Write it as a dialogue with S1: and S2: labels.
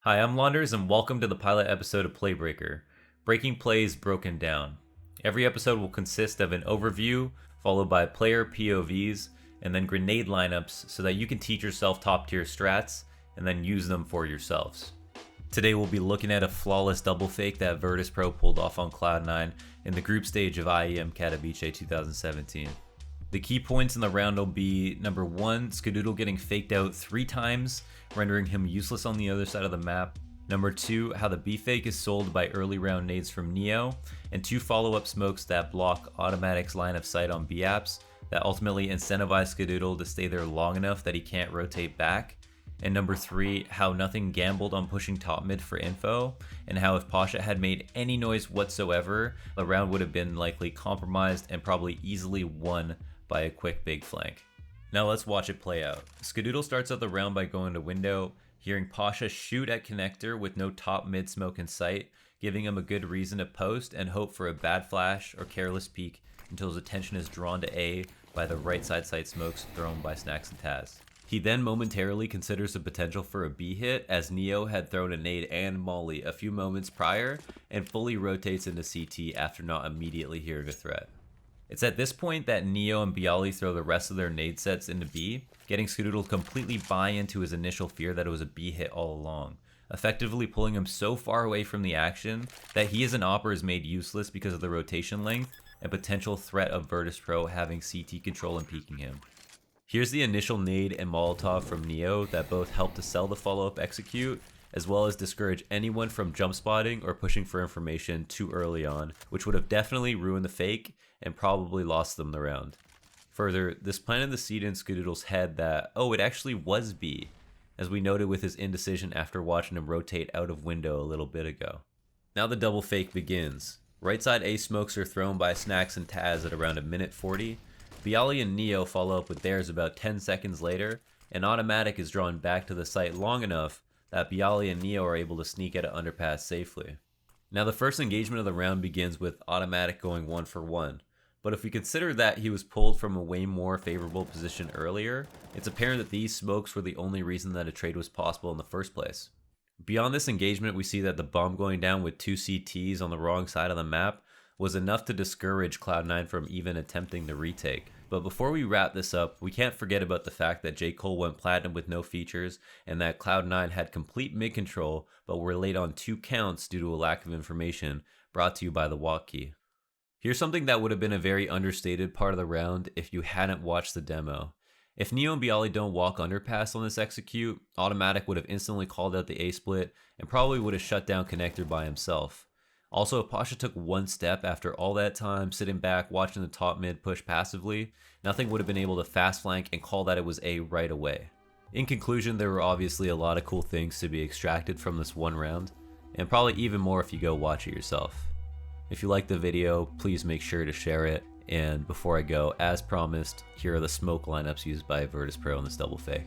S1: Hi, I'm Launders, and welcome to the pilot episode of Playbreaker, breaking plays broken down. Every episode will consist of an overview, followed by player POVs, and then grenade lineups so that you can teach yourself top tier strats and then use them for yourselves. Today we'll be looking at a flawless double fake that Virtus.Pro pulled off on Cloud9 in the group stage of IEM Katowice 2017. The key points in the round will be number 1, Skadoodle getting faked out 3 times, rendering him useless on the other side of the map. Number 2, how the B fake is sold by early round nades from Neo, and 2 follow-up smokes that block Automatic's line of sight on B apps that ultimately incentivize Skadoodle to stay there long enough that he can't rotate back. And number 3, how nothing gambled on pushing top mid for info, and how if Pasha had made any noise whatsoever, the round would have been likely compromised and probably easily won by a quick big flank. Now let's watch it play out. Skadoodle starts out the round by going to window, hearing Pasha shoot at connector with no top mid smoke in sight, giving him a good reason to post and hope for a bad flash or careless peek until his attention is drawn to A by the right side sight smokes thrown by Snacks and Taz. He then momentarily considers the potential for a B hit as Neo had thrown a nade and molly a few moments prior and fully rotates into CT after not immediately hearing a threat. It's at this point that Neo and Bialy throw the rest of their nade sets into B, getting Skadoodle to completely buy into his initial fear that it was a B hit all along, effectively pulling him so far away from the action that he as an opper is made useless because of the rotation length and potential threat of Virtus.Pro having CT control and peeking him. Here's the initial nade and Molotov from Neo that both help to sell the follow-up execute, as well as discourage anyone from jump spotting or pushing for information too early on, which would have definitely ruined the fake and probably lost them the round. Further, this planted the seed in Skadoodle's head that, oh, it actually was B, as we noted with his indecision after watching him rotate out of window a little bit ago. Now the double fake begins. Right side A smokes are thrown by Snacks and Taz at around a minute 40. Bialy and Neo follow up with theirs about 10 seconds later, and Automatic is drawn back to the site long enough that Bialy and Neo are able to sneak at an underpass safely. Now the first engagement of the round begins with Automatic going 1 for 1. But if we consider that he was pulled from a way more favorable position earlier, it's apparent that these smokes were the only reason that a trade was possible in the first place. Beyond this engagement, we see that the bomb going down with 2 CTs on the wrong side of the map was enough to discourage Cloud9 from even attempting the retake. But before we wrap this up, we can't forget about the fact that J. Cole went platinum with no features, and that Cloud9 had complete mid control, but were late on 2 counts due to a lack of information, brought to you by the walk key. Here's something that would have been a very understated part of the round if you hadn't watched the demo. If Neo and Bialy don't walk underpass on this execute, Automatic would have instantly called out the A-split and probably would have shut down connector by himself. Also, if Pasha took one step after all that time sitting back watching the top mid push passively, nothing would have been able to fast flank and call that it was A right away. In conclusion, there were obviously a lot of cool things to be extracted from this one round, and probably even more if you go watch it yourself. If you liked the video, please make sure to share it, and before I go, as promised, here are the smoke lineups used by Virtus.Pro in this double fake.